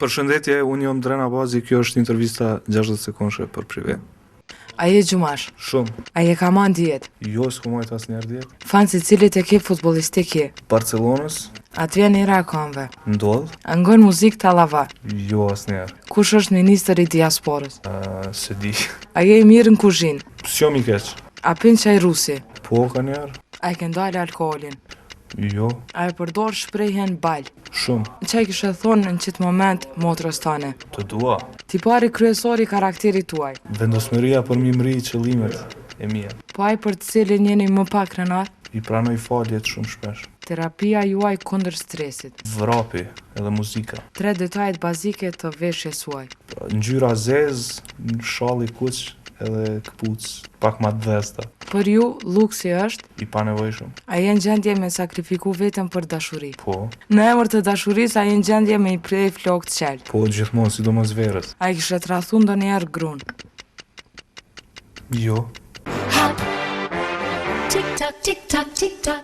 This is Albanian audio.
Përshëndetje, unë jam Dren Abazi, kjo është intervista 60 sekondshme për prive. A je gjumash? Shumë. A je ka man djetë? Jo, s'ku majt asnjëherë djetë. Fansi cilit e ke futbollistik je? Barcelonës, Atë vjen era konve. ndodh. A ngon muzik tallava? Jo, asnjëherë. Kush është ministri i diasporës? Se di. A je i mirë në kuzhinë? S'jam i keq. A pin çaj rusi? Po, ka njerë? A i ke ndalë alkoolin? Jo, A e përdor shprehjen bal? shumë. Çaj kishe thonë në qëtë moment motrës tane? Të dua. Tipari kryesori karakterit tuaj? Vendosmëria për mi mri qëllimet e mia. Po ai për të cilin jeni më pak krenar? I pranoj faljet shumë shpesh. Terapia juaj kundër stresit? Vrapi edhe muzika. 3 detajet bazike të veshjes suaj? Ngjyra zez, shalli kuq edhe këpuc, pak ma dhesta. Për ju, luksi është? I panevojshëm. A je në gjendje me sakrifiku vetën për dashuri? Po, Në emër të dashurisë a je në gjendje me i prej flokë të qelë? po gjithmonë, sidomos verës. A i kishe të rathu ndonjëherë grunë? Jo. Tick tock, tick tock, tick tock.